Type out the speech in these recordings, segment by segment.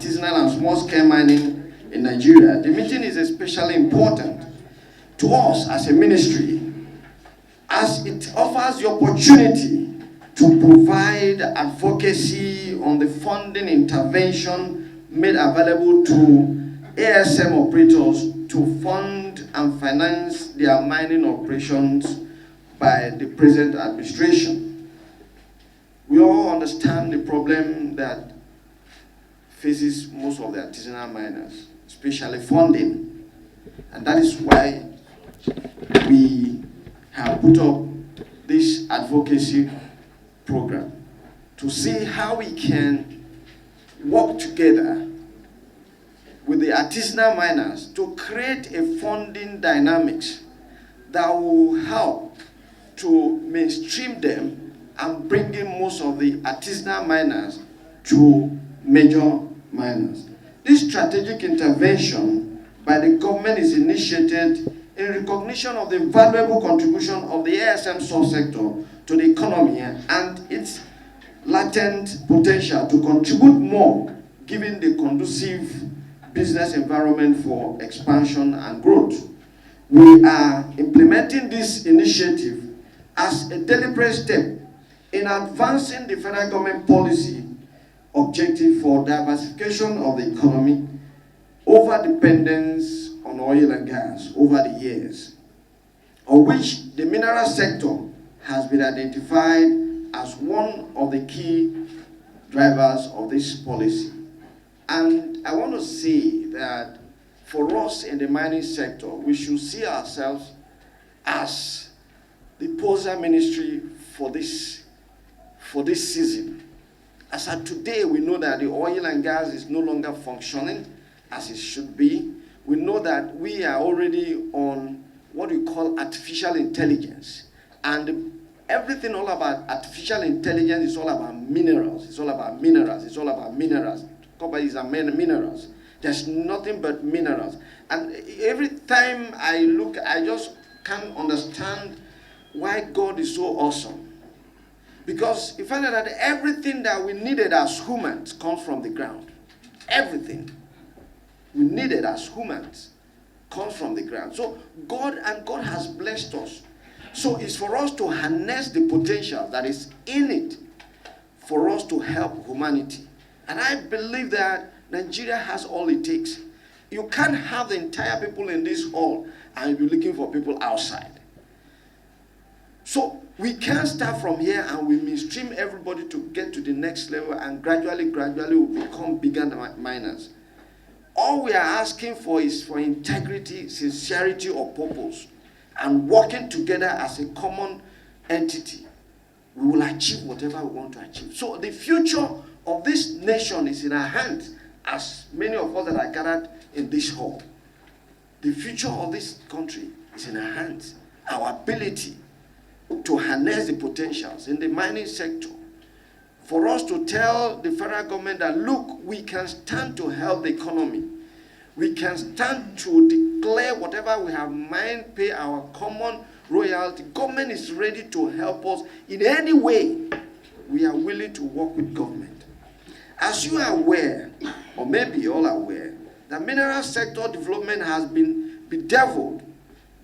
artisanal and small-scale mining in Nigeria, the meeting is especially important to us as a ministry, as it offers the opportunity to provide advocacy on the funding intervention made available to ASM operators to fund and finance their mining operations by the present administration. We all understand the problem that faces most of the artisanal miners, especially funding. And that is why we have put up this advocacy program to see how we can work together with the artisanal miners to create a funding dynamics that will help to mainstream them and bring in most of the artisanal miners to major miners. This strategic intervention by the government is initiated in recognition of the valuable contribution of the ASM subsector to the economy and its latent potential to contribute more, given the conducive business environment for expansion and growth. We are implementing this initiative as a deliberate step in advancing the federal government policy objective for diversification of the economy, over dependence on oil and gas over the years, of which the mineral sector has been identified as one of the key drivers of this policy. And I want to say that for us in the mining sector, we should see ourselves as the poser ministry for this season. As of today, we know that the oil and gas is no longer functioning as it should be. We know that we are already on what we call artificial intelligence. And everything all about artificial intelligence is all about minerals. It's all about minerals. It's all about minerals. Companies are minerals. There's nothing but minerals. And every time I look, I just can't understand why God is so awesome. Because you find out that everything that we needed as humans comes from the ground. Everything we needed as humans comes from the ground. So God has blessed us. So it's for us to harness the potential that is in it for us to help humanity. And I believe that Nigeria has all it takes. You can't have the entire people in this hall and be looking for people outside. So we can start from here and we mainstream everybody to get to the next level, and gradually we'll become bigger miners. All we are asking for is for integrity, sincerity of purpose, and working together as a common entity. We will achieve whatever we want to achieve. So the future of this nation is in our hands, as many of us that are gathered in this hall. The future of this country is in our hands. Our ability to harness the potentials in the mining sector, for us to tell the federal government that, look, we can stand to help the economy. We can stand to declare whatever we have mined, pay our common royalty. Government is ready to help us in any way. We are willing to work with government. As you are aware, or maybe all are aware, the mineral sector development has been bedeviled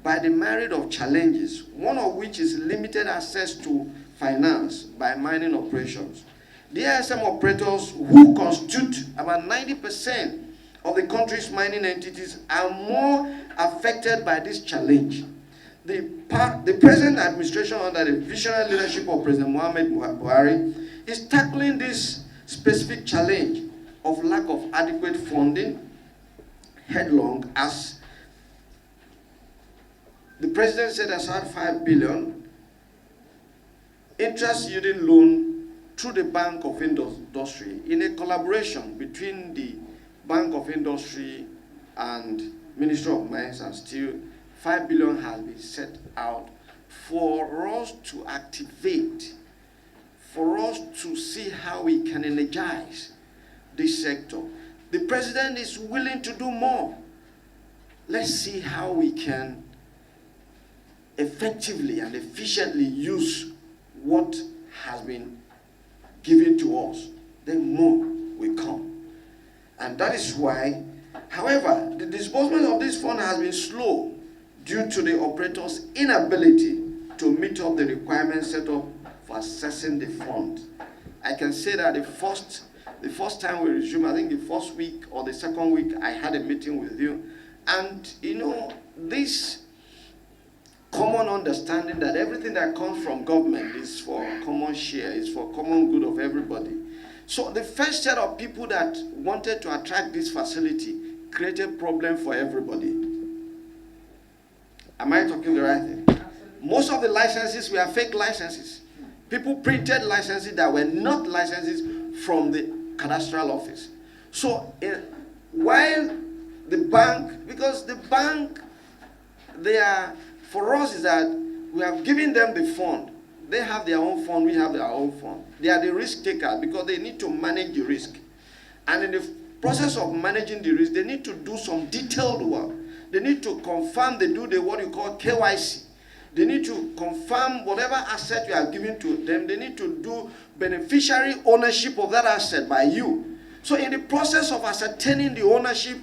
by the myriad of challenges, one of which is limited access to finance by mining operations. The ASM operators, who constitute about 90% of the country's mining entities, are more affected by this challenge. The present administration, under the visionary leadership of President Muhammad Buhari, is tackling this specific challenge of lack of adequate funding headlong, as the president set aside 5 billion interest-yielding loan through the Bank of Industry in a collaboration between the Bank of Industry and Ministry of Mines and Steel. 5 billion has been set out for us to activate, for us to see how we can energize this sector. The president is willing to do more. Let's see how we can effectively and efficiently use what has been given to us. Then more will come. And that is why, however, the disbursement of this fund has been slow due to the operator's inability to meet up the requirements set up for accessing the fund. I can say that the first time we resumed, I think the first week or the second week, I had a meeting with you. And, this common understanding that everything that comes from government is for common share, is for common good of everybody. So the first set of people that wanted to attract this facility created problem for everybody. Am I talking the right thing? Most of the licenses were fake licenses. People printed licenses that were not licenses from the cadastral office. So while the bank, because the bank, for us is that we have given them the fund. They have their own fund, we have our own fund. They are the risk takers because they need to manage the risk. And in the process of managing the risk, they need to do some detailed work. They need to confirm, they do what you call KYC. They need to confirm whatever asset you are giving to them. They need to do beneficiary ownership of that asset by you. So in the process of ascertaining the ownership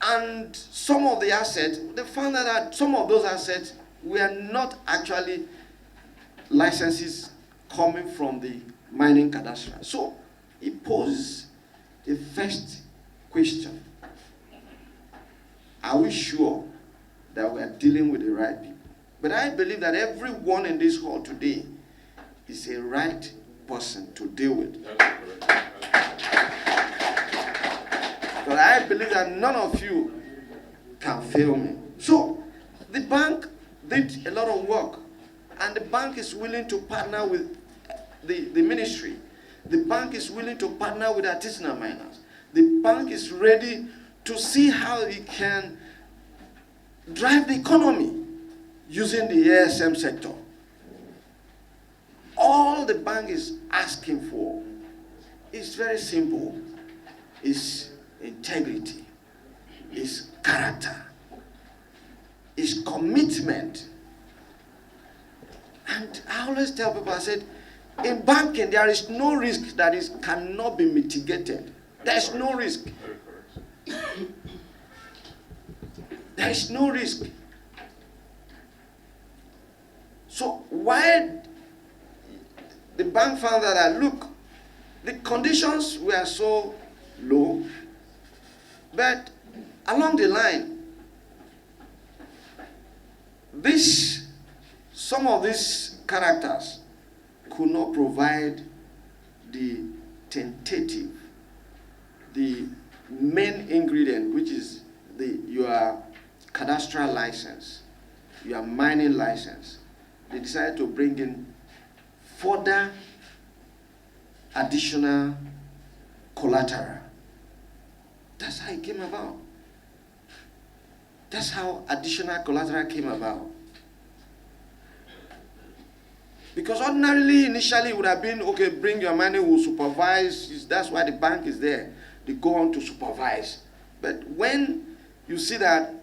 and some of the assets, they found that some of those assets were not actually licenses coming from the mining cadastre. So it poses the first question. Are we sure that we are dealing with the right people? But I believe that everyone in this hall today is a right person to deal with. But I believe that none of you can fail me. So the bank did a lot of work, and the bank is willing to partner with the ministry. The bank is willing to partner with artisanal miners. The bank is ready to see how it can drive the economy using the ASM sector. All the bank is asking for is very simple. It's integrity, it's character, it's commitment. And I always tell people, I said, in banking, there is no risk that cannot be mitigated. There is no risk. There is no risk. So why the bank found that, look, the conditions were so low, but along the line, some of these characters could not provide the tentative, the main ingredient, which is your cadastral license, your mining license. They decided to bring in further additional collateral. That's how it came about. That's how additional collateral came about. Because ordinarily, initially, it would have been, okay, bring your money, we'll supervise. That's why the bank is there. They go on to supervise. But when you see that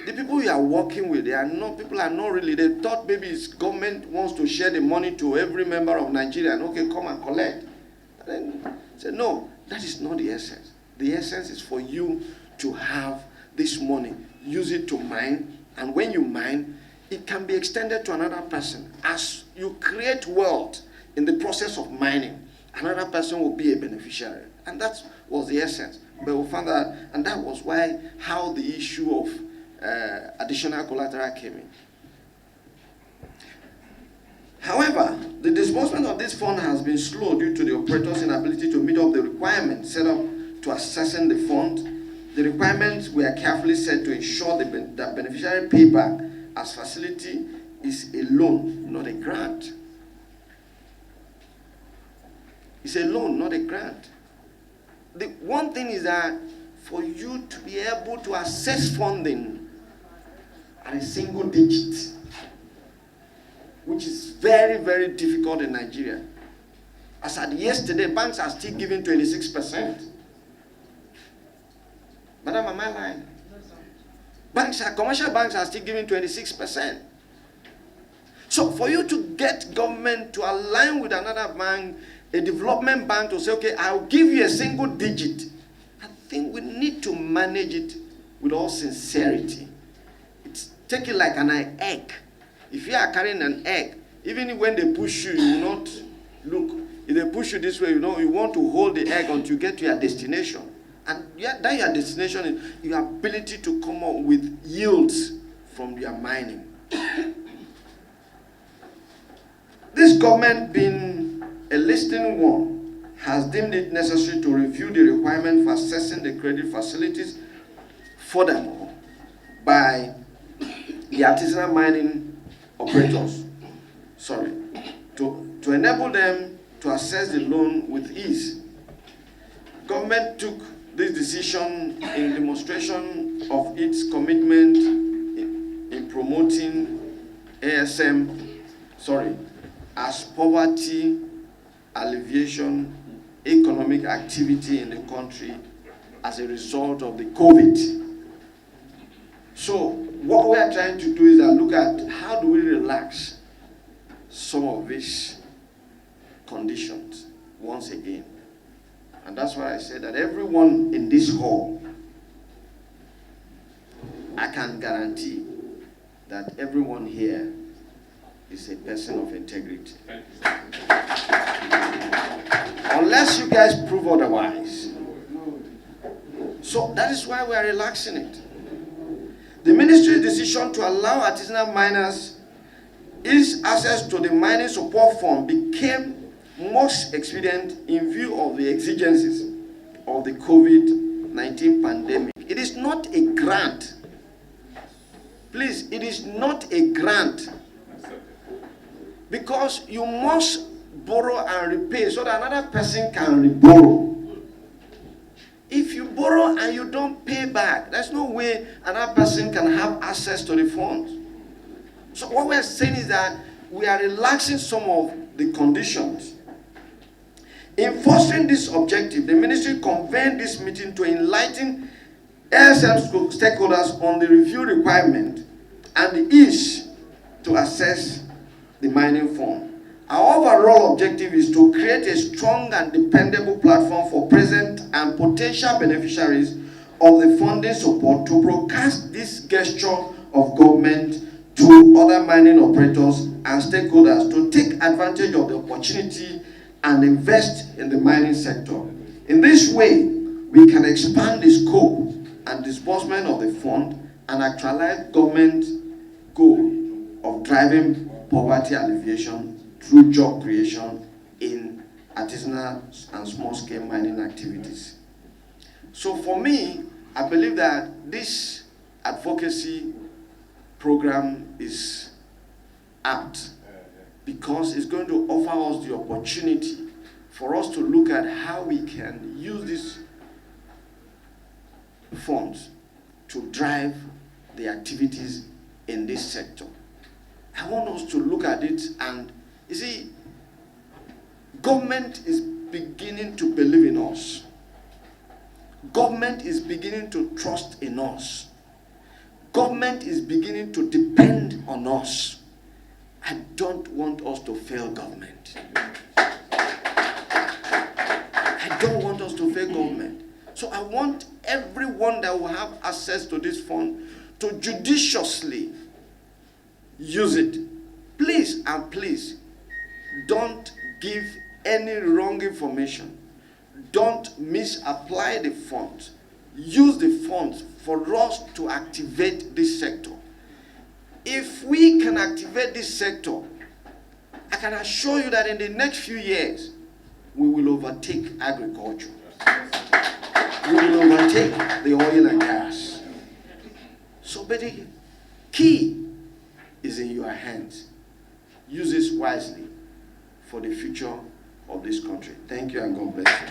the people you are working with, people are not really, they thought maybe it's government wants to share the money to every member of Nigeria, and okay, come and collect. And then say, no, that is not the essence. The essence is for you to have this money, use it to mine, and when you mine, it can be extended to another person. As you create wealth in the process of mining, another person will be a beneficiary. And that was the essence. But we found that, and that was how the issue of additional collateral came in. However, the disbursement of this fund has been slow due to the operator's inability to meet up the requirements set up to accessing the fund. The requirements were carefully set to ensure that beneficiary payback as facility is a loan, not a grant. It's a loan, not a grant. The one thing is that for you to be able to access funding at a single digit, which is very, very difficult in Nigeria. As at yesterday, banks are still giving 26%. Madam, am I lying? Commercial banks are still giving 26%. So for you to get government to align with another bank, a development bank to say, okay, I'll give you a single digit, think we need to manage it with all sincerity. Take it like an egg. If you are carrying an egg, even when they push you, you will not look. If they push you this way, you want to hold the egg until you get to your destination. And that your destination is your ability to come up with yields from your mining. This government, being a listening one, has deemed it necessary to review the requirement for accessing the credit facilities. Furthermore, by the artisanal mining operators, to enable them to access the loan with ease. Government took this decision in demonstration of its commitment in promoting ASM, as poverty alleviation economic activity in the country as a result of the COVID. So what we are trying to do is look at how do we relax some of these conditions once again. And that's why I said that everyone in this hall, I can guarantee that everyone here is a person of integrity. Unless you guys prove otherwise. So that is why we are relaxing it. The ministry's decision to allow artisanal miners ease access to the mining support fund became most expedient in view of the exigencies of the COVID-19 pandemic. It is not a grant. Please, it is not a grant. Because you must borrow and repay so that another person can borrow. If you borrow and you don't pay back, there's no way another person can have access to the funds. So what we're saying is that we are relaxing some of the conditions. In fostering this objective, the ministry convened this meeting to enlighten ASM stakeholders on the review requirement and the ease to access the mining fund. Our overall objective is to create a strong and dependable platform for present and potential beneficiaries of the funding support to broadcast this gesture of government to other mining operators and stakeholders to take advantage of the opportunity and invest in the mining sector. In this way, we can expand the scope and disbursement of the fund and actualize government goal of driving poverty alleviation through job creation in artisanal and small-scale mining activities. So for me, I believe that this advocacy program is apt because it's going to offer us the opportunity for us to look at how we can use these funds to drive the activities in this sector. I want us to look at it, and you see, government is beginning to believe in us. Government is beginning to trust in us. Government is beginning to depend on us. I don't want us to fail government. I don't want us to fail government. So I want everyone that will have access to this fund to judiciously use it. Please and please, don't give any wrong information. Don't misapply the funds. Use the funds for us to activate this sector. If we can activate this sector, I can assure you that in the next few years, we will overtake agriculture. We will overtake the oil and gas. So, but the key is in your hands. Use this wisely for the future of this country. Thank you and God bless you.